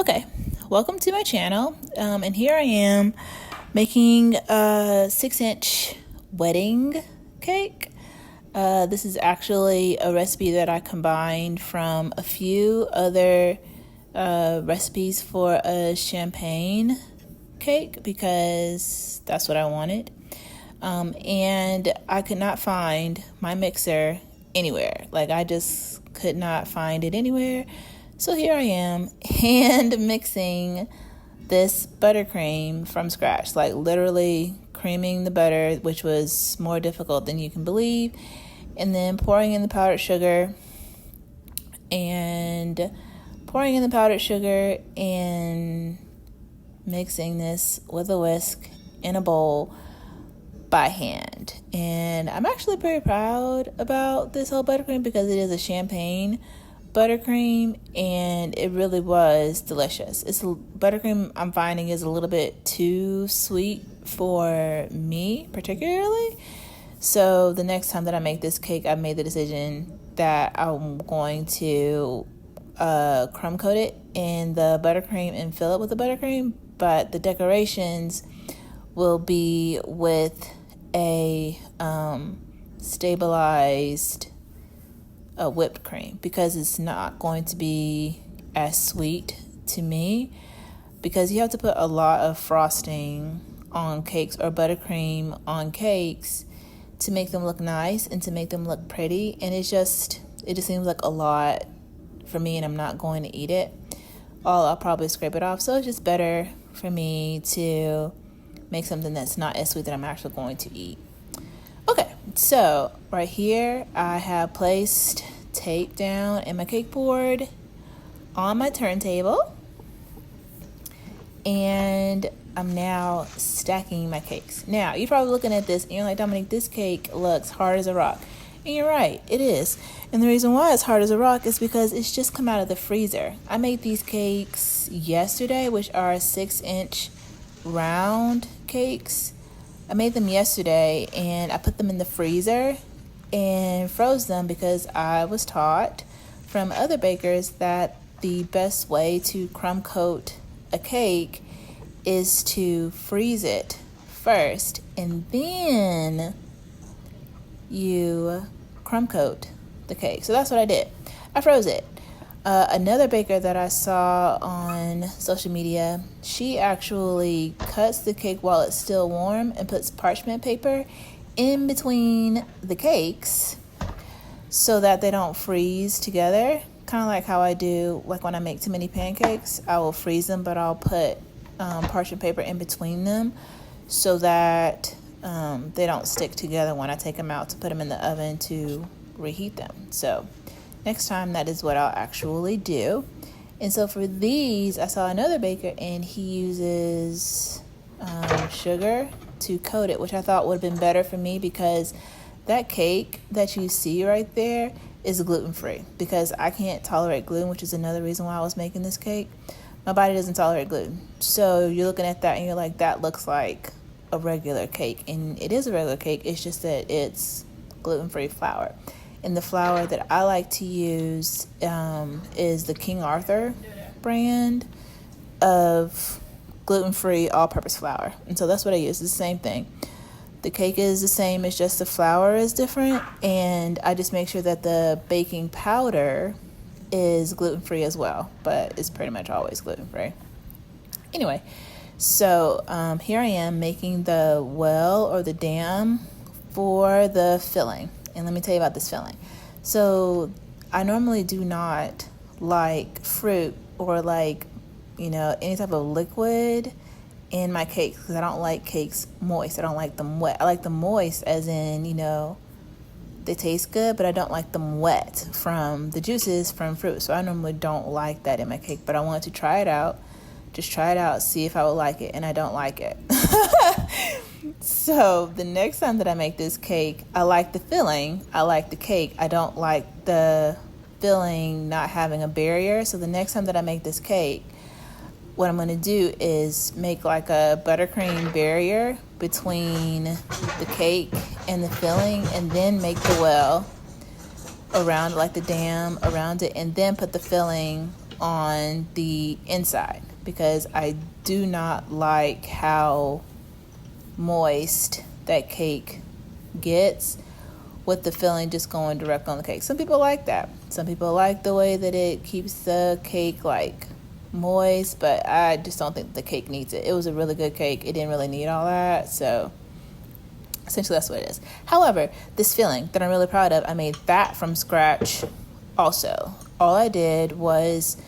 Okay, welcome to my channel, and here I am making a 6-inch wedding cake. This is actually a recipe that I combined from a few other recipes for a champagne cake because that's what I wanted. And I could not find my mixer anywhere. Like, I just could not find it anywhere. So here I am hand mixing this buttercream from scratch, like literally creaming the butter, which was more difficult than you can believe, and then pouring in the powdered sugar and mixing this with a whisk in a bowl by hand. And I'm actually pretty proud about this whole buttercream because it is a champagne buttercream, and it really was delicious. Buttercream I'm finding is a little bit too sweet for me particularly. So the next time that I make this cake, I made the decision that I'm going to crumb coat it in the buttercream and fill it with the buttercream, but the decorations will be with a stabilized whipped cream because it's not going to be as sweet to me, because you have to put a lot of frosting on cakes or buttercream on cakes to make them look nice and to make them look pretty, and it just seems like a lot for me, and I'm not going to eat it all. I'll probably scrape it off, so it's just better for me to make something that's not as sweet that I'm actually going to eat. Okay, so right here I have placed tape down in my cake board on my turntable, and I'm now stacking my cakes. Now, you're probably looking at this and you're like, Dominique, this cake looks hard as a rock. And you're right, it is. And the reason why it's hard as a rock is because it's just come out of the freezer. I made these cakes yesterday, which are 6-inch round cakes. I made them yesterday and I put them in the freezer and froze them because I was taught from other bakers that the best way to crumb coat a cake is to freeze it first and then you crumb coat the cake. So that's what I did. I froze it. Another baker that I saw on social media, she actually cuts the cake while it's still warm and puts parchment paper in between the cakes so that they don't freeze together. Kind of like how I do, like when I make too many pancakes, I will freeze them, but I'll put parchment paper in between them so that they don't stick together when I take them out to put them in the oven to reheat them. So next time, that is what I'll actually do. And so for these, I saw another baker and he uses sugar to coat it, which I thought would have been better for me because that cake that you see right there is gluten-free because I can't tolerate gluten, which is another reason why I was making this cake. My body doesn't tolerate gluten. So you're looking at that and you're like, that looks like a regular cake. And it is a regular cake. It's just that it's gluten-free flour. And the flour that I like to use is the King Arthur brand of gluten-free all-purpose flour. And so that's what I use. It's the same thing. The cake is the same, it's just the flour is different. And I just make sure that the baking powder is gluten-free as well. But it's pretty much always gluten-free. Anyway, so here I am making the well or the dam for the filling. And let me tell you about this filling. So I normally do not like fruit or like, any type of liquid in my cakes because I don't like cakes moist. I don't like them wet. I like them moist as in, they taste good, but I don't like them wet from the juices from fruit. So I normally don't like that in my cake, but I wanted to try it out. Just try it out, see if I would like it, and I don't like it. So the next time that I make this cake, I like the filling. I like the cake. I don't like the filling not having a barrier. So the next time that I make this cake, what I'm going to do is make like a buttercream barrier between the cake and the filling, and then make the well around, like the dam around it, and then put the filling on the inside because I do not like how moist that cake gets with the filling just going direct on the cake. Some people like that. Some people like the way that it keeps the cake like moist, but I just don't think the cake needs it. It was a really good cake. It didn't really need all that, so essentially that's what it is. However, this filling that I'm really proud of, I made that from scratch also. All I did was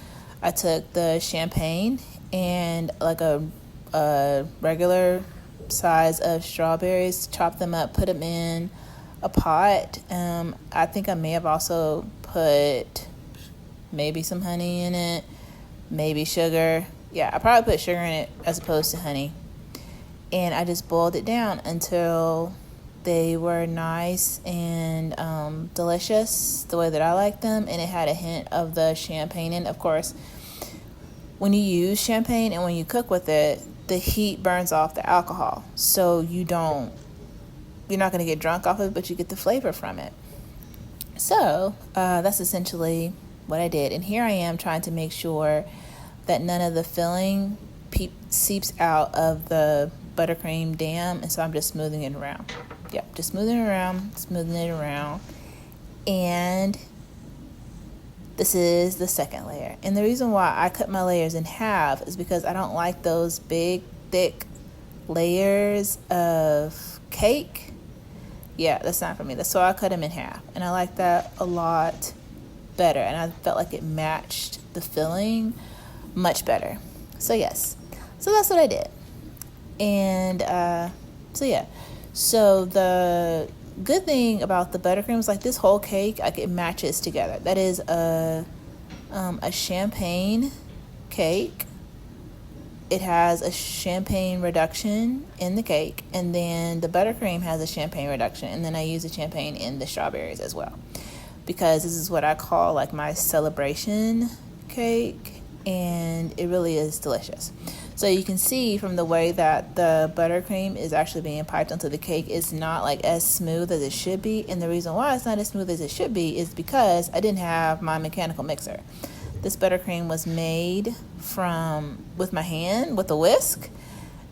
I took the champagne and like a regular size of strawberries, chopped them up, put them in a pot. I think I may have also put maybe some honey in it, maybe sugar. Yeah, I probably put sugar in it as opposed to honey. And I just boiled it down until they were nice and delicious the way that I like them. And it had a hint of the champagne in. Of course, when you use champagne and when you cook with it, the heat burns off the alcohol. So you're not going to get drunk off of it, but you get the flavor from it. So that's essentially what I did. And here I am trying to make sure that none of the filling seeps out of the buttercream dam. And so I'm just smoothing it around. Yep, just smoothing it around. And this is the second layer. And the reason why I cut my layers in half is because I don't like those big, thick layers of cake. Yeah, that's not for me. So I cut them in half. And I like that a lot better. And I felt like it matched the filling much better. So yes. So that's what I did. And so the good thing about the buttercream is like this whole cake, like it matches together. That is a champagne cake. It has a champagne reduction in the cake, and then the buttercream has a champagne reduction, and then I use the champagne in the strawberries as well, because this is what I call like my celebration cake, and it really is delicious. So you can see from the way that the buttercream is actually being piped onto the cake, it's not like as smooth as it should be. And the reason why it's not as smooth as it should be is because I didn't have my mechanical mixer. This buttercream was made with my hand, with a whisk.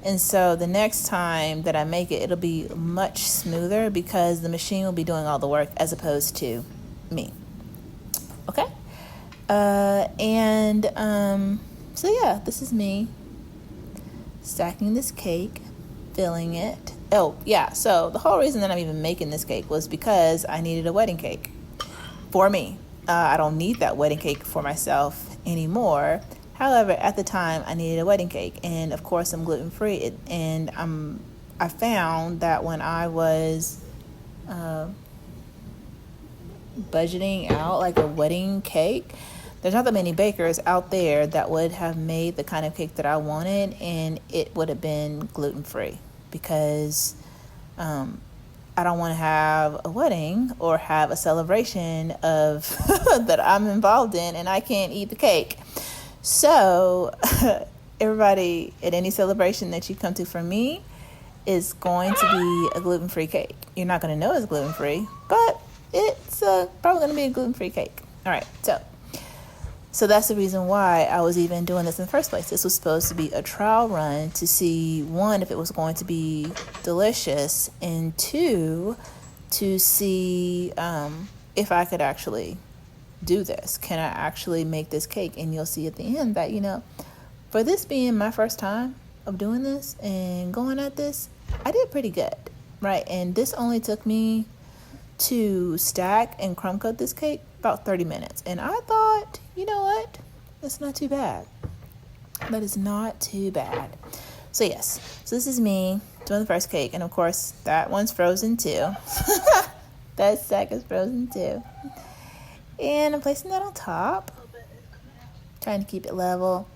And so the next time that I make it, it'll be much smoother because the machine will be doing all the work as opposed to me. Okay? So yeah, this is me stacking this cake, filling it. Oh, yeah, so the whole reason that I'm even making this cake was because I needed a wedding cake for me. I don't need that wedding cake for myself anymore. However, at the time, I needed a wedding cake, and of course, I'm gluten-free. And I found that when I was budgeting out like a wedding cake, there's not that many bakers out there that would have made the kind of cake that I wanted, and it would have been gluten-free because I don't want to have a wedding or have a celebration of that I'm involved in and I can't eat the cake. So everybody at any celebration that you come to from me is going to be a gluten-free cake. You're not going to know it's gluten-free, but it's probably going to be a gluten-free cake. All right, so that's the reason why I was even doing this in the first place. This was supposed to be a trial run to see, one, if it was going to be delicious, and two, to see if I could actually do this. Can I actually make this cake? And you'll see at the end that, for this being my first time of doing this and going at this, I did pretty good, right? And this only took me to stack and crumb coat this cake about 30 minutes. And I thought, you know what? That's not too bad. That is not too bad. So yes, so this is me doing the first cake. And of course, that one's frozen too. That stack is frozen too. And I'm placing that on top. Trying to keep it level.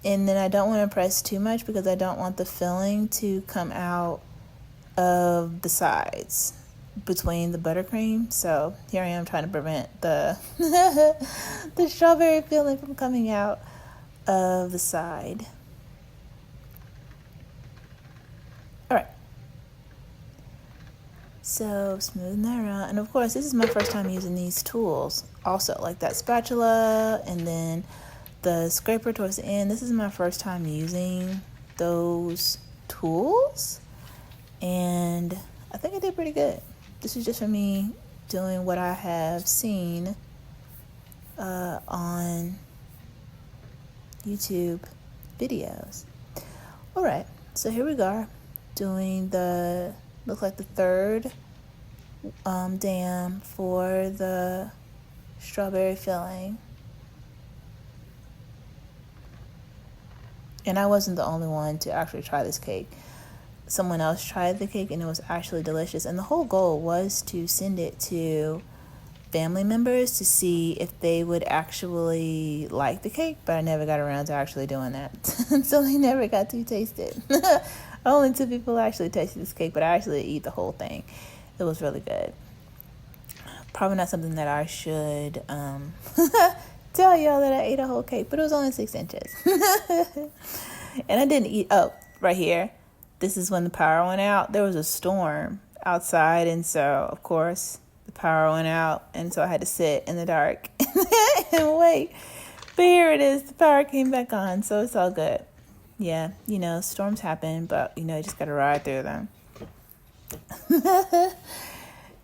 And then I don't want to press too much because I don't want the filling to come out of the sides between the buttercream. So here I am trying to prevent the the strawberry filling from coming out of the side. All right. So smoothing that around. And of course, this is my first time using these tools also, like that spatula and then the scraper towards the end. This is my first time using those tools, and I think I did pretty good. This is just for me doing what I have seen on YouTube videos. All right, so here we go, doing the, looks like the third dam for the strawberry filling. And I wasn't the only one to actually try this cake. Someone else tried the cake and it was actually delicious. And the whole goal was to send it to family members to see if they would actually like the cake, but I never got around to actually doing that. So they never got to taste it. Only 2 people actually tasted this cake, but I actually eat the whole thing. It was really good. Probably not something that I should tell y'all that I ate a whole cake, but it was only 6 inches. And I didn't eat, oh, right here. This is when the power went out. There was a storm outside, and so, of course, the power went out, and so I had to sit in the dark and wait. But here it is. The power came back on, so it's all good. Yeah, you know, storms happen, but, you know, you just got to ride through them.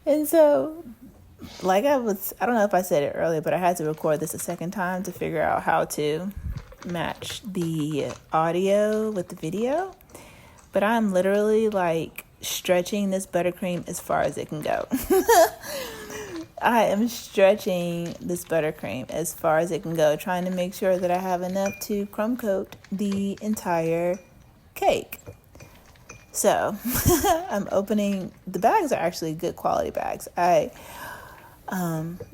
And so, like I don't know if I said it earlier, but I had to record this a second time to figure out how to match the audio with the video. But I'm literally like stretching this buttercream as far as it can go. I am stretching this buttercream as far as it can go, trying to make sure that I have enough to crumb coat the entire cake. So I'm opening, the bags are actually good quality bags. I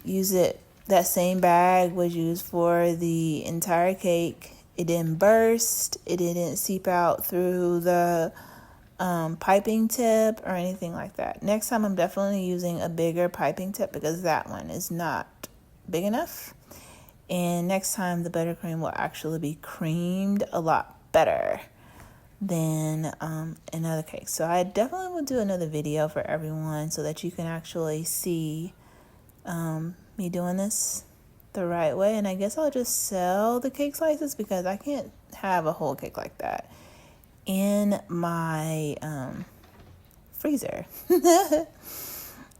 use it, that same bag was used for the entire cake. It didn't burst, it didn't seep out through the piping tip or anything like that. Next time I'm definitely using a bigger piping tip because that one is not big enough. And next time the buttercream will actually be creamed a lot better than another cake. So I definitely will do another video for everyone so that you can actually see me doing this the right way. And I guess I'll just sell the cake slices because I can't have a whole cake like that in my freezer.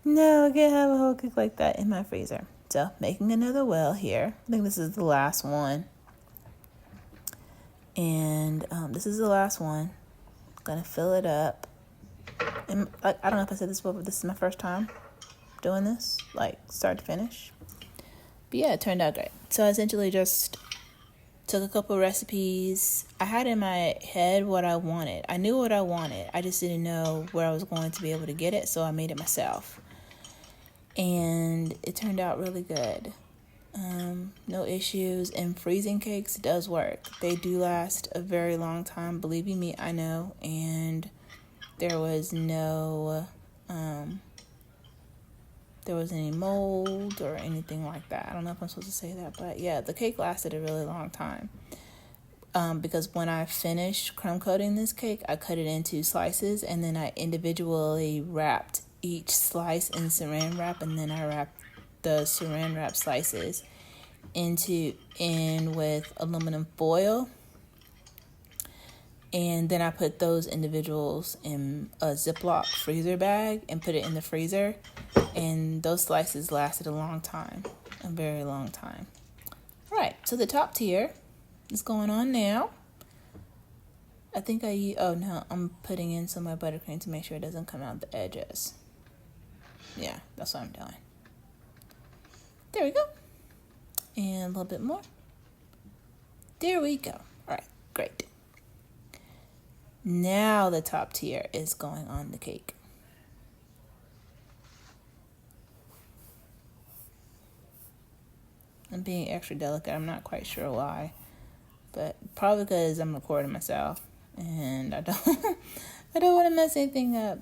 No, I can't have a whole cake like that in my freezer. So making another well here. I think this is the last one. And this is the last one. Gonna fill it up. And I don't know if I said this before, but this is my first time doing this, like start to finish. But yeah, it turned out great. So I essentially just took a couple recipes. I had in my head what I wanted. I knew what I wanted. I just didn't know where I was going to be able to get it, so I made it myself. And it turned out really good. No issues. And freezing cakes does work. They do last a very long time. Believe you me, I know. And there was no there was any mold or anything like that. I don't know if I'm supposed to say that, but yeah, the cake lasted a really long time. Because when I finished crumb coating this cake, I cut it into slices and then I individually wrapped each slice in saran wrap, and then I wrapped the saran wrap slices in with aluminum foil. And then I put those individuals in a Ziploc freezer bag and put it in the freezer. And those slices lasted a long time, a very long time. All right, so the top tier is going on now. I think I'm putting in some of my buttercream to make sure it doesn't come out the edges. Yeah, that's what I'm doing. There we go. And a little bit more. There we go. All right, great. Now the top tier is going on the cake. I'm being extra delicate. I'm not quite sure why, but probably because I'm recording myself and I don't want to mess anything up.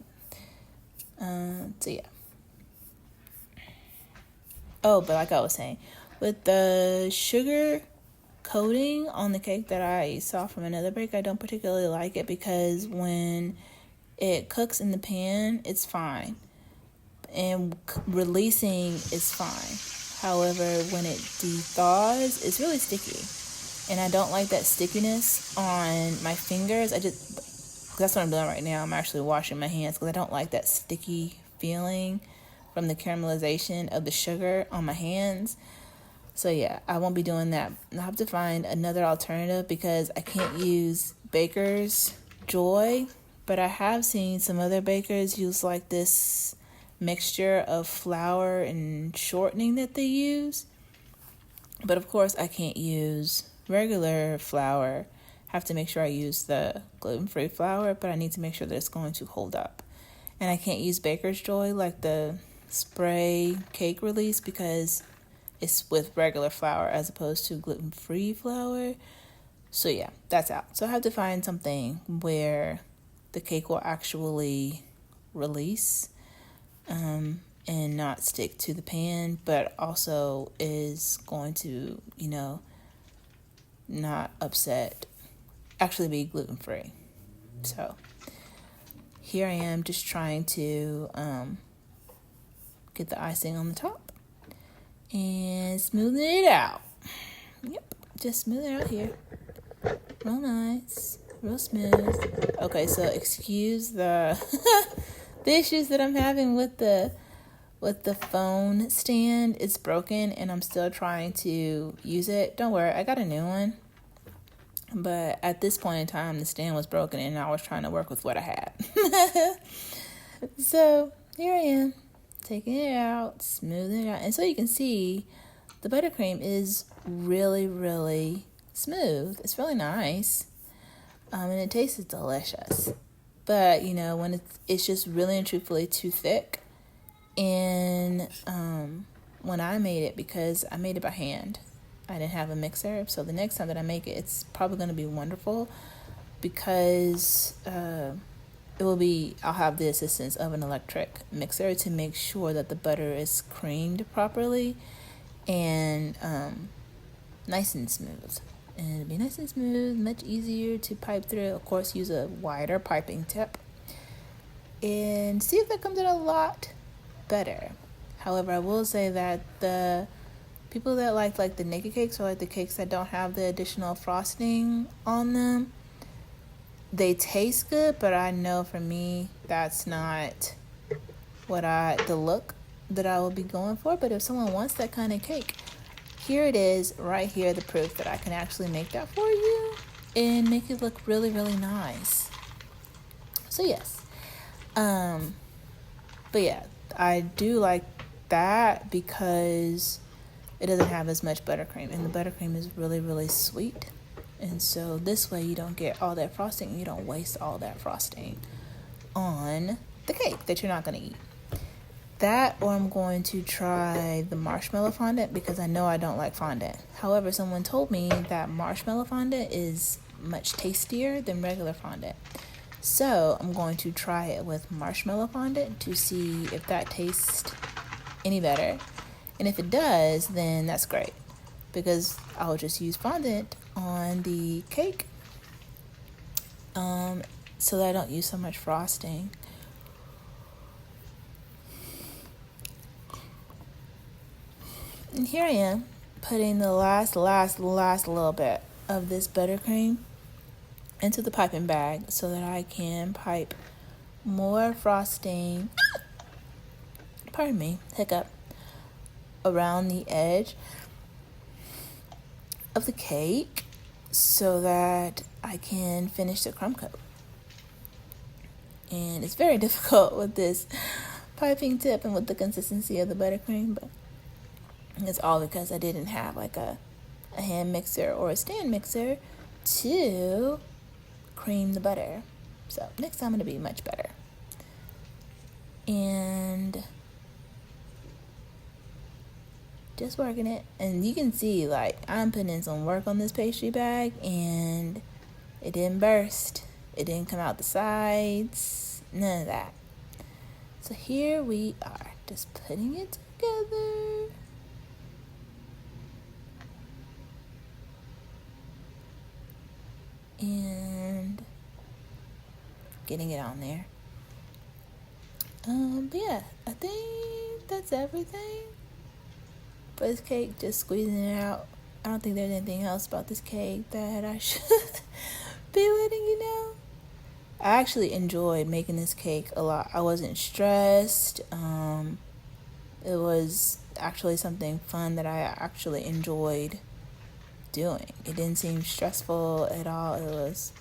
So yeah. Oh, but like I was saying, with the sugar coating on the cake that I saw from another bake, I don't particularly like it because when it cooks in the pan, it's fine. and releasing is fine. However, when it de-thaws, it's really sticky. And I don't like that stickiness on my fingers. That's what I'm doing right now. I'm actually washing my hands because I don't like that sticky feeling from the caramelization of the sugar on my hands. So yeah, I won't be doing that. I'll have to find another alternative because I can't use Baker's Joy, but I have seen some other bakers use like this mixture of flour and shortening that they use. But of course I can't use regular flour. I have to make sure I use the gluten-free flour, but I need to make sure that it's going to hold up. And I can't use Baker's Joy like the spray cake release because it's with regular flour as opposed to gluten-free flour. So yeah, that's out. So I have to find something where the cake will actually release and not stick to the pan, but also is going to, not upset, actually be gluten-free. So here I am just trying to get the icing on the top and smoothing it out. Yep, just smooth it out here. Real nice, real smooth. Okay, so excuse the the issues that I'm having with the phone stand. It's broken and I'm still trying to use it. Don't worry, I got a new one. But at this point in time, the stand was broken and I was trying to work with what I had. So here I am, taking it out, smoothing it out. And so you can see the buttercream is really, really smooth. It's really nice. And it tastes delicious. But, when it's just really and truthfully too thick. And when I made it, because I made it by hand, I didn't have a mixer. So the next time that I make it, it's probably going to be wonderful because I'll have the assistance of an electric mixer to make sure that the butter is creamed properly and nice and smooth. And it'll be nice and smooth, much easier to pipe through. Of course, use a wider piping tip and see if that comes out a lot better. However, I will say that the people that like the naked cakes or like the cakes that don't have the additional frosting on them, they taste good, but I know for me that's not the look that I will be going for. But if someone wants that kind of cake, here it is right here, the proof that I can actually make that for you and make it look really, really nice. So yes. But yeah, I do like that because it doesn't have as much buttercream, and the buttercream is really, really sweet. And so this way you don't get all that frosting and you don't waste all that frosting on the cake that you're not going to eat. That, or I'm going to try the marshmallow fondant because I know I don't like fondant. However, someone told me that marshmallow fondant is much tastier than regular fondant. So I'm going to try it with marshmallow fondant to see if that tastes any better. And if it does, then that's great because I'll just use fondant on the cake so that I don't use so much frosting. And here I am putting the last little bit of this buttercream into the piping bag so that I can pipe more frosting, pardon me, hiccup, around the edge of the cake so that I can finish the crumb coat. And it's very difficult with this piping tip and with the consistency of the buttercream, but it's all because I didn't have like a hand mixer or a stand mixer to cream the butter. So next time it'll be much better. And just working it. And you can see like I'm putting in some work on this pastry bag and it didn't burst. It didn't come out the sides. None of that. So here we are, just putting it together. And getting it on there. But yeah, I think that's everything for this cake. Just squeezing it out. I don't think there's anything else about this cake that I should be letting you know. I actually enjoyed making this cake a lot. I wasn't stressed. It was actually something fun that I actually enjoyed doing. It didn't seem stressful at all. It was,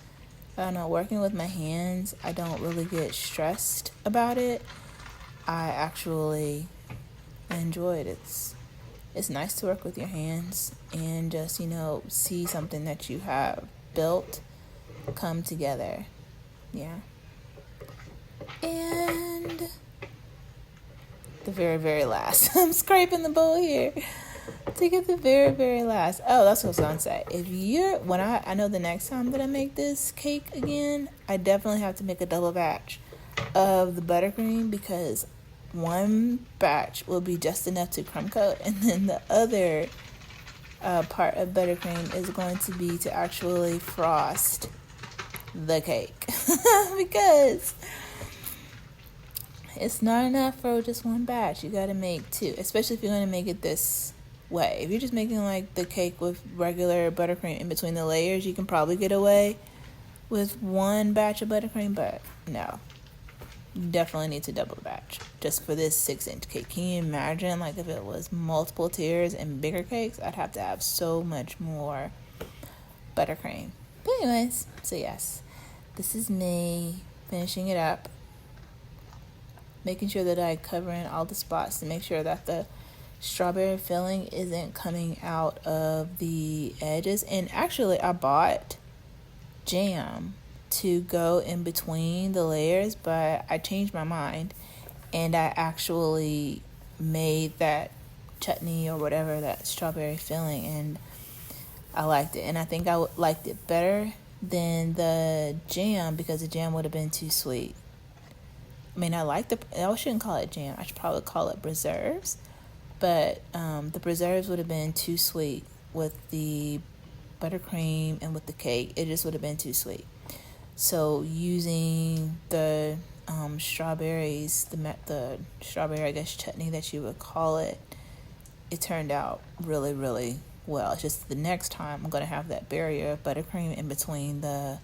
I don't know, working with my hands. I don't really get stressed about it. I actually enjoy it. It's nice to work with your hands and just, see something that you have built come together. Yeah. And the very, very last. I'm scraping the bowl here to get the very, very last. Oh, that's what I was going to say. I know the next time that I make this cake again, I definitely have to make a double batch of the buttercream, because one batch will be just enough to crumb coat, and then the other part of buttercream is going to be to actually frost the cake. Because it's not enough for just one batch. You got to make two, especially if you're going to make it this way. If you're just making like the cake with regular buttercream in between the layers, you can probably get away with one batch of buttercream, but no. You definitely need to double the batch just for this 6-inch cake. Can you imagine, like, if it was multiple tiers and bigger cakes? I'd have to have so much more buttercream. But anyways, so yes, this is me finishing it up, making sure that I cover in all the spots to make sure that the strawberry filling isn't coming out of the edges. And actually, I bought jam to go in between the layers, but I changed my mind and I actually made that chutney or whatever, that strawberry filling, and I liked it. And I think I liked it better than the jam because the jam would have been too sweet. I mean, I shouldn't call it jam. I should probably call it preserves. But the preserves would have been too sweet with the buttercream and with the cake. It just would have been too sweet. So using the strawberries, the strawberry, I guess, chutney that you would call it, it turned out really, really well. It's just the next time I'm going to have that barrier of buttercream in between the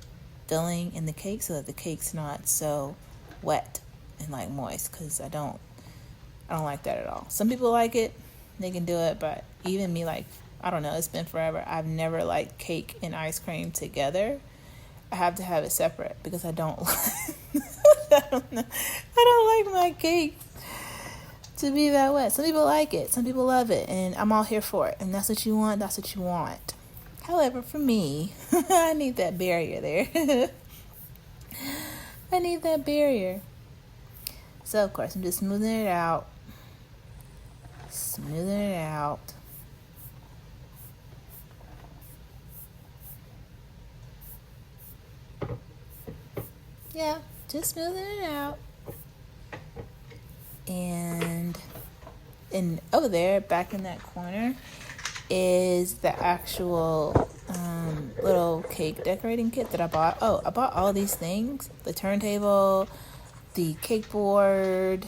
filling and the cake so that the cake's not so wet and like moist, because I don't like that at all. Some people like it, they can do it, but even me, like, I don't know, it's been forever. I've never liked cake and ice cream together. I have to have it separate because I don't I don't know. I don't like my cake to be that wet. Some people like it. Some people love it. And I'm all here for it. And that's what you want. That's what you want. However, for me, I need that barrier there. I need that barrier. So, of course, I'm just smoothing it out. Smoothing it out. Yeah, just smoothing it out. And over there, back in that corner, is the actual little cake decorating kit that I bought. Oh, I bought all these things. The turntable, the cake board,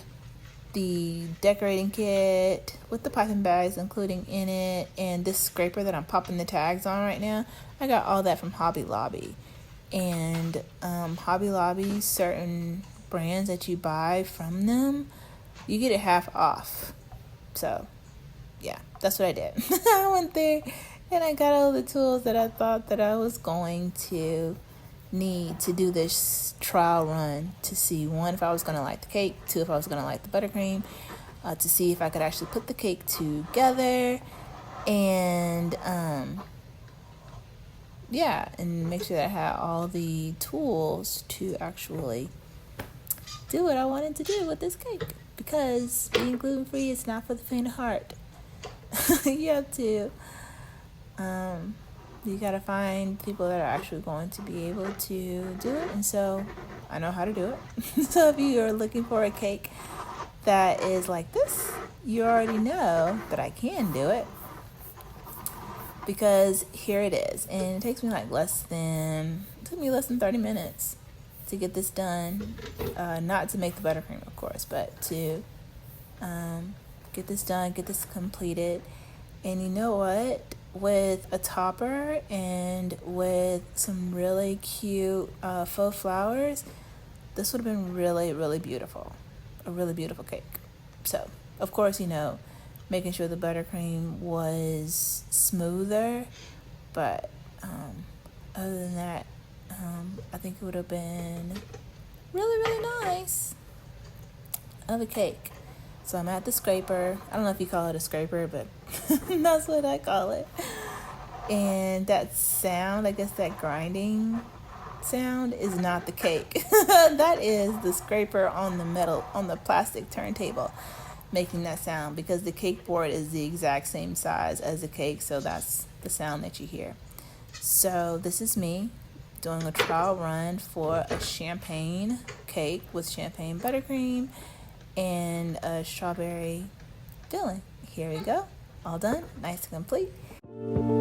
the decorating kit with the piping bags including in it, and this scraper that I'm popping the tags on right now. I got all that from Hobby Lobby. And Hobby Lobby, certain brands that you buy from them, you get it half off. So, yeah, that's what I did. I went there and I got all the tools that I thought that I was going to need to do this trial run to see, one, if I was going to like the cake, two, if I was going to like the buttercream, to see if I could actually put the cake together, and and make sure that I had all the tools to actually do what I wanted to do with this cake. Because being gluten-free is not for the faint of heart. You have to, you gotta find people that are actually going to be able to do it. And so I know how to do it. So if you are looking for a cake that is like this, you already know that I can do it. Because here it is. And it takes me less than 30 minutes to get this done. Not to make the buttercream, of course, but to get this done, get this completed. And you know what? With a topper and with some really cute faux flowers, this would have been really, really beautiful. A really beautiful cake. So, of course, making sure the buttercream was smoother, but other than that, I think it would have been really, really nice of a cake. So I'm at the scraper. I don't know if you call it a scraper, but that's what I call it. And that sound, I guess that grinding sound is not the cake. That is the scraper on the plastic turntable making that sound, because the cake board is the exact same size as the cake, so that's the sound that you hear. So this is me doing a trial run for a champagne cake with champagne buttercream and a strawberry filling. Here we go. All done. Nice and complete.